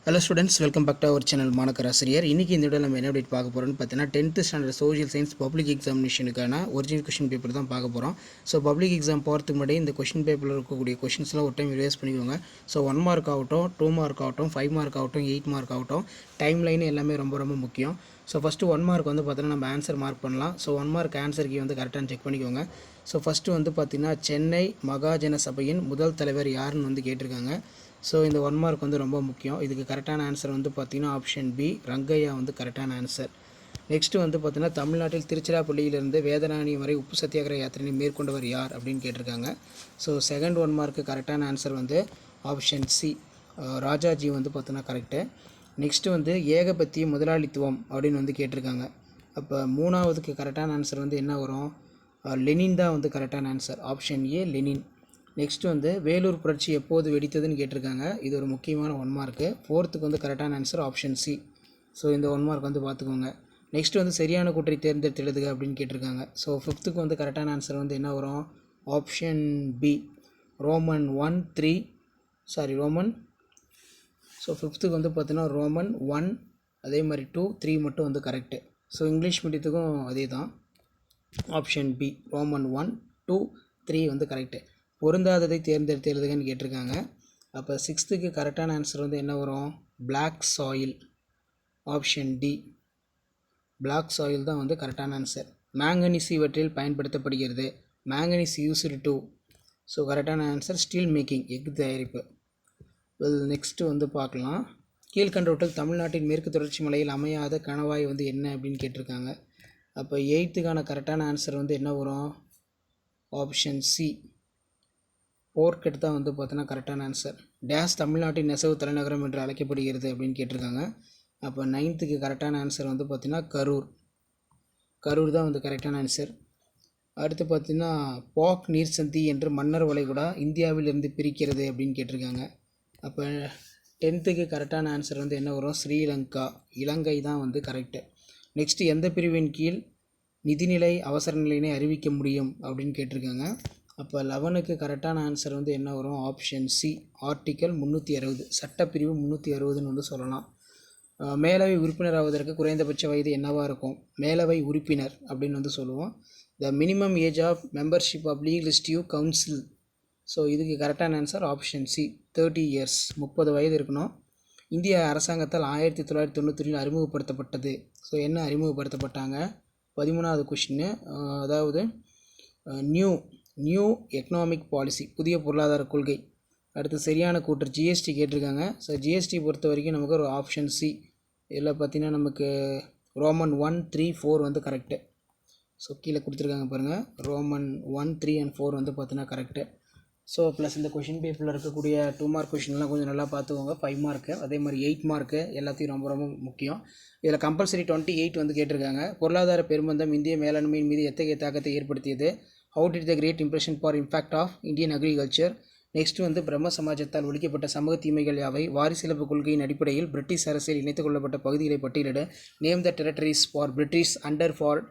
Hello students, welcome back to our channel மாணக்கர் ஆசிரியர். இன்றைக்கி இந்த வீடியோ நம்ம என்ன அப்டேட் பார்க்க போகிறோம்னு பார்த்தீங்கன்னா 10th standard social science public எக்ஸாமினேஷனுக்கான ஒரிஜினல் கொஷின் பேப்பர் தான் பார்க்க போகிறோம். ஸோ பப்ளிக் எக்ஸாம் போகிறதுக்கு முன்னாடி இந்த கொஷின் பேப்பரில் இருக்கக்கூடிய கொஷின்ஸ்லாம் ஒரு டைம் ரிவைஸ் பண்ணிக்கோங்க. ஸோ 1 மார்க் ஆகட்டும், 2 மார்க் ஆகட்டும், 5 மார்க் ஆகட்டும், 8 மார்க் ஆகட்டும், டைம் லைன் எல்லாமே ரொம்ப ரொம்ப முக்கியம். ஸோ ஃபஸ்ட்டு 1 மார்க் வந்து பார்த்தீங்கன்னா நம்ம ஆன்சர் மார்க் பண்ணலாம். ஸோ 1 மார்க் ஆன்சருக்கு வந்து கரெக்டாக செக் பண்ணிக்கோங்க. ஸோ ஃபஸ்ட்டு வந்து பார்த்திங்கன்னா சென்னை மகாஜன சபையின் முதல் தலைவர் யாருன்னு வந்து கேட்டிருக்காங்க. ஸோ இந்த 1 மார்க் வந்து ரொம்ப முக்கியம். இதுக்கு கரெக்டான ஆன்சர் வந்து பார்த்திங்கன்னா ஆப்ஷன் பி, ரங்கையா வந்து கரெக்டான ஆன்சர். நெக்ஸ்ட்டு வந்து பார்த்திங்கன்னா தமிழ்நாட்டில் திருச்சிராப்பள்ளியிலிருந்து வேதராணி வரை உப்பு சத்தியாகிரக யாத்திரையை மேற்கொண்டவர் யார் அப்படின்னு கேட்டிருக்காங்க. ஸோ செகண்ட் 1 மார்க்கு கரெக்டான ஆன்சர் வந்து ஆப்ஷன் சி, ராஜாஜி வந்து பார்த்தோன்னா கரெக்டு. நெக்ஸ்ட்டு வந்து ஏகபத்திய முதலாளித்துவம் அப்படின்னு வந்து கேட்டிருக்காங்க. அப்போ மூணாவதுக்கு கரெக்டான ஆன்சர் வந்து என்ன வரும்? லெனின் தான் வந்து கரெக்டான answer, option A Lenin. Next வந்து வேலூர் புரட்சி எப்போது வெடித்ததுன்னு கேட்டிருக்காங்க. இது ஒரு முக்கியமான 1 மார்க்கு. ஃபோர்த்துக்கு வந்து கரெக்டான ஆன்சர் ஆப்ஷன் சி. ஸோ இந்த 1 மார்க் வந்து பார்த்துக்கோங்க. நெக்ஸ்ட் வந்து சரியான கூற்றை தேர்ந்தெடுத்து எழுதுக அப்படின்னு கேட்டிருக்காங்க. ஸோ ஃபிஃப்த்துக்கு வந்து கரெக்டான ஆன்சர் வந்து என்ன வரும்? ஆப்ஷன் பி, ரோமன் 1 3 ஸோ ஃபிஃப்த்துக்கு வந்து பார்த்தீங்கன்னா ரோமன் 1, அதே மாதிரி 2 3 மட்டும் வந்து கரெக்டு. ஸோ இங்கிலீஷ் மீடியத்துக்கும் அதே தான், ஆப்ஷன் பி ரோமன் 1 2 3 வந்து கரெக்டு. பொருந்தாததை தேர்ந்தெடுத்து எழுதுகன்னு கேட்டிருக்காங்க. அப்போ சிக்ஸ்த்துக்கு கரெக்டான ஆன்சர் வந்து என்ன வரும்? Black soil, option D black soil தான் வந்து கரெக்டான ஆன்சர். மேங்கனீஸ் இவற்றில் பயன்படுத்தப்படுகிறது. மேங்கனீஸ் யூஸ்டு டு, ஸோ கரெக்டான ஆன்சர் ஸ்டீல் மேக்கிங், எஃகு தயாரிப்பு. நெக்ஸ்ட்டு வந்து பார்க்கலாம். கீழ்கண்டவற்றில் தமிழ்நாட்டின் மேற்கு தொடர்ச்சி மலையில் அமையாத கணவாய் வந்து என்ன அப்படின்னு கேட்டிருக்காங்க. அப்போ எயித்துக்கான கரெக்டான ஆன்சர் வந்து என்ன வரும்? ஆப்ஷன் சி, போர்க்கெட் தான் வந்து பார்த்தோன்னா கரெக்டான ஆன்சர். டேஸ் தமிழ்நாட்டின் நெசவு தலைநகரம் என்று அழைக்கப்படுகிறது அப்படின்னு கேட்டிருக்காங்க. அப்போ நைன்த்துக்கு கரெக்டான ஆன்சர் வந்து பார்த்திங்கன்னா கரூர் தான் வந்து கரெக்டான ஆன்சர். அடுத்து பார்த்திங்கன்னா பாக் நீர்சந்தி என்று மன்னர் வளைகுடா இந்தியாவிலிருந்து பிரிக்கிறது அப்படின்னு கேட்டிருக்காங்க. அப்போ 10த்துக்கு கரெக்டான ஆன்சர் வந்து என்ன வரும்? ஸ்ரீலங்கா, இலங்கை தான் வந்து கரெக்டு. நெக்ஸ்ட்டு எந்த பிரிவின் கீழ் நிதிநிலை அவசர நிலையினை அறிவிக்க முடியும் அப்படின்னு கேட்டிருக்காங்க. அப்போ 11க்கு கரெக்டான ஆன்சர் வந்து என்ன வரும்? ஆப்ஷன் சி, ஆர்டிக்கல் 360, சட்டப்பிரிவு 360ன்னு வந்து சொல்லலாம். மேலவை உறுப்பினர் ஆவதற்கு குறைந்தபட்ச வயது என்னவாக இருக்கும்? மேலவை உறுப்பினர் அப்படின்னு வந்து சொல்லுவோம். The minimum age of membership of legislative council, so இதுக்கு கரெக்டான ஆன்சர் ஆப்ஷன் சி, 30 இயர்ஸ், 30 வயது இருக்கணும். இந்திய அரசாங்கத்தால் 1991 அறிமுகப்படுத்தப்பட்டது. ஸோ என்ன அறிமுகப்படுத்தப்பட்டாங்க? 13வது கொஷின்னு, அதாவது நியூ எக்கனாமிக் பாலிசி, புதிய பொருளாதார கொள்கை. அடுத்து சரியான கூற்று ஜிஎஸ்டி கேட்டிருக்காங்க. ஸோ ஜிஎஸ்டி பொறுத்த வரைக்கும் நமக்கு ஒரு ஆப்ஷன் சி. இதில் பார்த்திங்கன்னா நமக்கு ரோமன் 1 3 4 வந்து கரெக்டு. ஸோ கீழே கொடுத்துருக்காங்க பாருங்கள், ரோமன் 1 3 and 4 வந்து பார்த்தீங்கன்னா கரெக்டு. ஸோ ப்ளஸ் இந்த கொஷின் பேப்பரில் இருக்கக்கூடிய 2 மார்க் கொஷின்லாம் கொஞ்சம் நல்லா பார்த்துக்கோங்க. 5 மார்க்கு, அதே மாதிரி 8 மார்க்கு எல்லாத்தையும் ரொம்ப ரொம்ப முக்கியம். இதில் கம்பல்சரி 28 வந்து கேட்டிருக்காங்க. பொருளாதார பெருமந்தம் இந்திய மேலாண்மையின் மீது எத்தகைய தாக்கத்தை ஏற்படுத்தியது? How did the great impression for impact of Indian agriculture? Next வந்து பிரம்ம சமாஜத்தால் ஒழிக்கப்பட்ட சமூக தீமைகள் யாவை? வாரிசிலப்பு கொள்கையின் அடிப்படையில் பிரிட்டிஷ் அரசியல் இணைத்துக் கொள்ளப்பட்ட பகுதிகளை பட்டியலிட. Name the territories for British under for.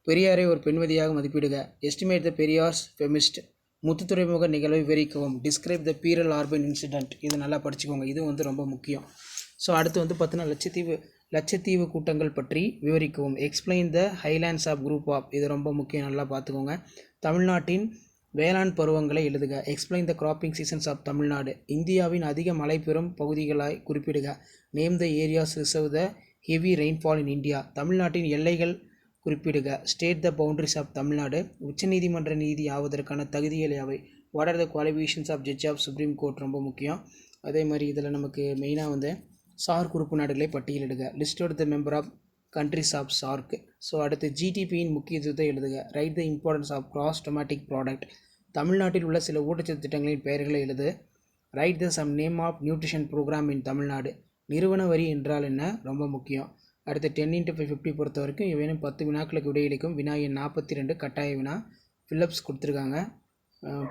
பெரியாரை ஒரு பெண்மதியாக மதிப்பிடுக. எஸ்டிமேட் த பெரியார்ஸ் ஃபெமிஸ்ட். முத்துத்துறைமுக நிகழ்வை விவரிக்கவும். Describe the Pearl Harbour incident. இது நல்லா படிச்சுக்கோங்க, இது வந்து ரொம்ப முக்கியம். ஸோ அடுத்து வந்து பார்த்தீங்கன்னா லட்சத்தீவு கூட்டங்கள் பற்றி விவரிக்கவும். Explain the highlands of group of, இது ரொம்ப முக்கியம், நல்லா பார்த்துக்கோங்க. தமிழ்நாட்டின் வேளாண் பருவங்களை எழுதுக. Explain the cropping seasons of Tamil Nadu. இந்தியாவின் அதிக மழை பெறும் பகுதிகளாய் குறிப்பிடுக. Name the areas reserve the heavy rainfall in India. தமிழ்நாட்டின் எல்லைகள் குறிப்பிடுக. State the boundaries of Tamil Nadu. உச்சநீதிமன்ற நீதி ஆவதற்கான தகுதிகள் யாவை? What are the qualifications of judge of supreme court, ரொம்ப முக்கியம். அதே மாதிரி இதில் நமக்கு மெயினாக வந்து சார்க் உறுப்பு நாடுகளை பட்டியலிடுக. List out the member of countries of SAARC. So அடுத்து ஜிடிபியின் முக்கியத்துவத்தை எழுதுக. Write the importance of gross domestic product. தமிழ்நாட்டில் உள்ள சில ஊட்டச்சத்து திட்டங்களின் பெயர்களை எழுது. Write the some name of nutrition programme in Tamil Nadu. நிறுவன வரி என்றால் என்ன, ரொம்ப முக்கியம். அடுத்து 10x50 பொறுத்த வரைக்கும் இவையும் 10 வினாக்களுக்கு விடையளிக்கும். வினா எண் 42 கட்டாய வினா, ஃபில்லப்ஸ் கொடுத்துருக்காங்க,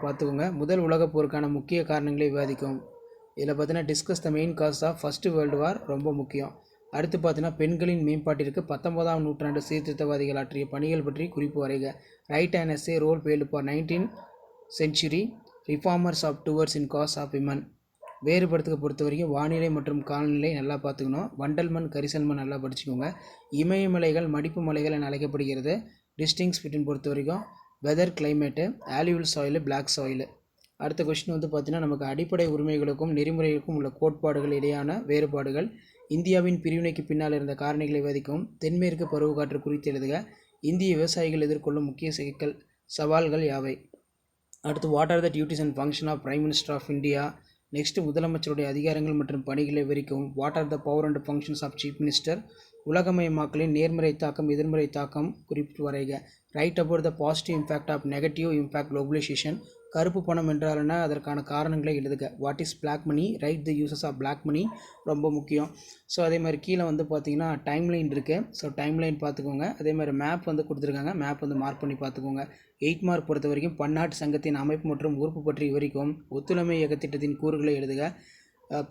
பார்த்துக்கோங்க. முதல் உலகப் போருக்கான முக்கிய காரணங்களை விவாதிக்கும். இதில் பார்த்தீங்கன்னா discuss the main cause of first world war, ரொம்ப முக்கியம். அடுத்து பார்த்தீங்கன்னா பெண்களின் மேம்பாட்டிற்கு 19ஆம் நூற்றாண்டு சீர்திருத்தவாதிகள் ஆற்றிய பணிகள் பற்றி குறிப்பு வரைக. Write and essay role played for 19th century reformers of towards in cause of women. வேறுபடுத்துக்க பொறுத்த வரைக்கும் வானிலை மற்றும் காலநிலை நல்லா பார்த்துக்கணும். வண்டல் மண், கரிசல் மண் நல்லா படிச்சுக்கோங்க. இமயமலைகள் மடிப்பு மலைகள் என அழைக்கப்படுகிறது. டிஸ்டிங்ஸ் பிட்வீன் பொறுத்த வரைக்கும் weather, climate, alluvial soil, black soil. அடுத்த கொஸ்டின் வந்து பார்த்தீங்கன்னா நமக்கு அடிப்படை உரிமைகளுக்கும் நெறிமுறைகளுக்கும் உள்ள கோட்பாடுகள் இடையான வேறுபாடுகள், இந்தியாவின் பிரிவினைக்கு பின்னால் இருந்த காரணிகளை விவரிக்கவும், தென்மேற்கு பருவக்காற்று குறித்து எழுதுக, இந்திய விவசாயிகள் எதிர்கொள்ளும் முக்கிய சவால்கள் யாவை. அடுத்து what are the duties and function of prime minister of India. Next முதலமைச்சருடைய அதிகாரங்கள் மற்றும் பணிகளை விவரிக்கவும். What are the power and functions of chief minister. உலகமயமாக்கலின் நேர்மறை தாக்கம், எதிர்மறை தாக்கம் குறிப்பிட்டு வரைக. Write about the positive impact of negative impact globalisation. கருப்பு பணம் என்றால் என்ன, அதற்கான காரணங்களை எழுதுக. What is black money, write the uses of black money, ரொம்ப முக்கியம். ஸோ அதே மாதிரி கீழே வந்து பார்த்தீங்கன்னா டைம்லைன் இருக்குது. ஸோ டைம்லைன் பார்த்துக்கோங்க. அதே மாதிரி மேப் வந்து கொடுத்துருக்காங்க. மேப் வந்து மார்க் பண்ணி பார்த்துக்கோங்க. 8 மார்க் பொறுத்த வரைக்கும் பன்னாட்டு சங்கத்தின் அமைப்பு மற்றும் உறுப்பு பற்றி விவரிக்கவும். ஒத்துழைமை இயக்க திட்டத்தின் கூறுகளை எழுதுக.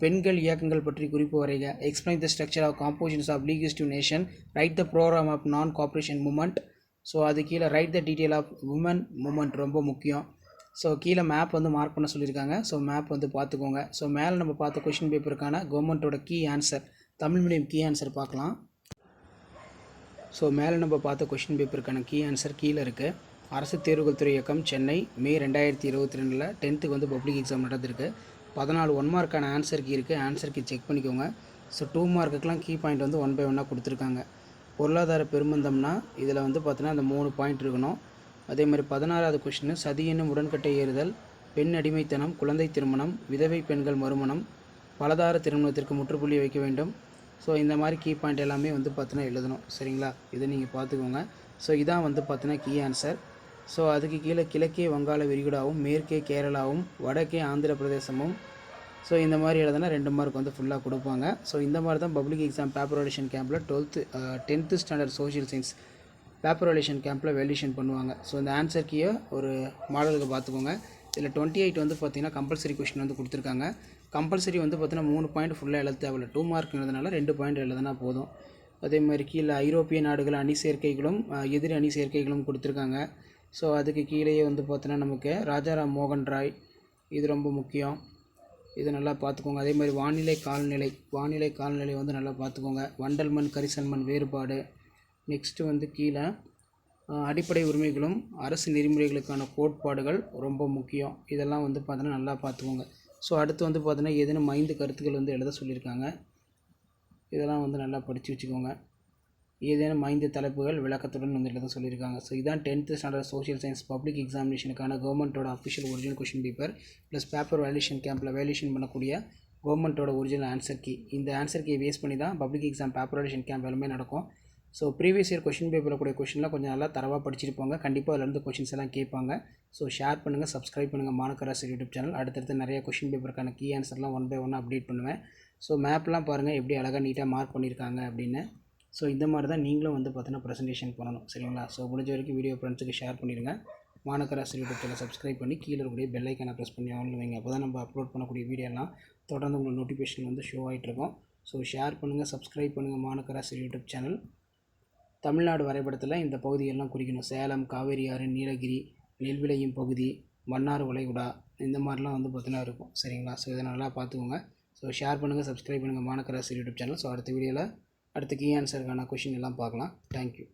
பெண்கள் இயக்கங்கள் பற்றி குறிப்பு வரைக. Explain the structure of compositions of legislative nation. Write the programme of non cooperation movement. So அது கீழே write the detail of woman movement, ரொம்ப முக்கியம். ஸோ கீழே மேப் வந்து மார்க் பண்ண சொல்லியிருக்காங்க. ஸோ மேப் வந்து பார்த்துக்கோங்க. ஸோ மேலே நம்ம பார்த்த கொஷின் பேப்பருக்கான கவர்மெண்ட்டோட key answer, Tamil medium key answer பார்க்கலாம். ஸோ மேலே நம்ம பார்த்த கொஷின் பேப்பருக்கான கீ ஆன்சர் கீழே இருக்குது. அரசு தேர்வுகள் துறை இயக்கம், சென்னை, மே 2022 10th வந்து பப்ளிக் எக்ஸாம் நடந்திருக்கு. 14 1 மார்க்கான ஆன்சர் கீ இருக்குது. ஆன்சர் கீ செக் பண்ணிக்கோங்க. ஸோ 2 மார்க்குக்கெலாம் கீ பாயிண்ட் வந்து 1 by 1 கொடுத்துருக்காங்க. பொருளாதார பெருமந்தம்னா இதில் வந்து பார்த்தீங்கன்னா அந்த 3 பாயிண்ட் இருக்கணும். அதே மாதிரி 16வது கொஷின், சதி என்னும் உடன்கட்டை ஏறுதல், பெண் அடிமைத்தனம், குழந்தை திருமணம், விதவை பெண்கள் மறுமணம், பலதார திருமணத்திற்கு முற்றுப்புள்ளி வைக்க வேண்டும். ஸோ இந்த மாதிரி கீ பாயிண்ட் எல்லாமே வந்து பார்த்தீங்கன்னா எழுதணும். சரிங்களா, இதை நீங்கள் பார்த்துக்கோங்க. ஸோ இதான் வந்து பார்த்தீங்கன்னா கீ ஆன்சர். ஸோ அதுக்கு கீழே கிழக்கே வங்காள விரிகுடாவும், மேற்கே கேரளாவும், வடக்கே ஆந்திர பிரதேசமும். ஸோ இந்த மாதிரி எழுதுனா 2 மார்க் வந்து ஃபுல்லாக கொடுப்பாங்க. ஸோ இந்த மாதிரி தான் பப்ளிக் எக்ஸாம் பேப்பர் வேலிடேஷன் கேம்பில் 10th standard social science paper validation கேம்பில் வேலிடேஷன் பண்ணுவாங்க. ஸோ இந்த ஆன்சர் கீயை ஒரு மாடலுக்கு பார்த்துக்கோங்க. இதில் 28 வந்து பார்த்திங்கன்னா கம்பல்சரி கொஷின் வந்து கொடுத்துருக்காங்க. கம்பல்சரி வந்து பார்த்திங்கன்னா 3 பாயிண்ட் ஃபுல்லாக எழுத தேவையில்லை. 2 மார்க்ங்கிறதுனால 2 பாயிண்ட் எழுதுனா போதும். அதே மாதிரி கீழே ஐரோப்பிய நாடுகள் அணி சேர்க்கைகளும் எதிர் அணி சேர்க்கைகளும் கொடுத்துருக்காங்க. ஸோ அதுக்கு கீழேயே வந்து பார்த்தோன்னா நமக்கு ராஜாராம் மோகன் ராய், இது ரொம்ப முக்கியம். இதை நல்லா பார்த்துக்கோங்க. அதே மாதிரி வானிலை காலநிலை வந்து நல்லா பார்த்துக்கோங்க. வண்டல் மண், கரிசல் மண் வேறுபாடு. நெக்ஸ்ட்டு வந்து கீழே அடிப்படை உரிமைகளும் அரசு நெறிமுறைகளுக்கான கோட்பாடுகள் ரொம்ப முக்கியம். இதெல்லாம் வந்து பார்த்தோன்னா நல்லா பார்த்துக்கோங்க. ஸோ அடுத்து வந்து பார்த்தோன்னா ஏதேனும் 5 கருத்துக்கள் வந்து எழுத சொல்லியிருக்காங்க. இதெல்லாம் வந்து நல்லா படித்து வச்சுக்கோங்க. ஏதேனும் 5 தலைப்புகள் விளக்கத்துடன் வந்து எழுத சொல்லியிருக்காங்க. ஸோ இதான் 10th standard social science public எக்ஸாமினேஷனுக்கான கவர்மெண்ட்டோட official original question paper plus paper validation கேம்பில் வேலிடேஷன் பண்ணக்கூடிய கவர்மெண்ட்டோட ஒரிஜினல் ஆன்சர் கீ. இந்த ஆன்சர் கீயை பேஸ் பண்ணி தான் public exam paper validation camp எல்லாமே நடக்கும். ஸோ ப்ரீவியஸ் இயர் கொஷின் பேப்பரில் கூடிய கொஷின்லாம் கொஞ்சம் நல்லா தரவாக படிச்சிருப்பாங்க. கண்டிப்பாக அதிலேருந்து கொஷின்ஸ் எல்லாம் கேட்பாங்க. ஸோ ஷேர் பண்ணுங்கள், சப்ஸ்கிரைப் பண்ணுங்கள் மாணக்கராசர் யூடியூப் சேனல். அடுத்தடுத்து நிறைய கொஷின் பேப்பருக்கான கீ ஆன்சர்லாம் 1 by 1 அப்டேட் பண்ணுவேன். ஸோ மேப்லாம் பாருங்கள் எப்படி அழகாக நீட்டாக மார்க் பண்ணியிருக்காங்க அப்படின்னு. ஸோ இந்த மாதிரி தான் நீங்களும் வந்து பார்த்தீங்கன்னா ப்ரெசன்டேஷன் பண்ணணும். சரிங்களா, ஸோ முடிஞ்ச வரைக்கும் வீடியோ ஃப்ரெண்ட்ஸுக்கு ஷேர் பண்ணிடுங்க. மாணக்கராசர் யூடியூப் சேனல் சப்ஸ்கிரைப் பண்ணி கீழே இருக்கக்கூடிய பெல் ஐக்கானை ப்ரெஸ் பண்ணி ஆன் வைங்க. அப்போ தான் நம்ம அப்லோட் பண்ணக்கூடிய வீடியோலாம் தொடர்ந்து உங்களுக்கு நோட்டிஃபிகேஷன் வந்து ஷோ ஆகிட்ருக்கும். ஸோ ஷேர் பண்ணுங்கள், சப்ஸ்கிரைப் பண்ணுங்கள் மாணக்கராசர் யூடியூப் சேனல். தமிழ்நாடு வரைபடத்தில் இந்த பகுதியெல்லாம் குறிக்கணும். சேலம், காவேரி ஆறு, நீலகிரி, நெல் விளையும் பகுதி, மன்னார் வளைகுடா, இந்த மாதிரிலாம் வந்து பார்த்தீங்கன்னா இருக்கும். சரிங்களா, ஸோ இதை நல்லா பார்த்துக்கோங்க. ஸோ ஷேர் பண்ணுங்கள், சப்ஸ்கிரைப் பண்ணுங்கள் மாணக்கராசர் யூடியூப் சேனல். ஸோ அடுத்த வீடியோவில் அடுத்த கீ ஆன்சருக்கான கொஷின் எல்லாம் பார்க்கலாம். தேங்க்யூ.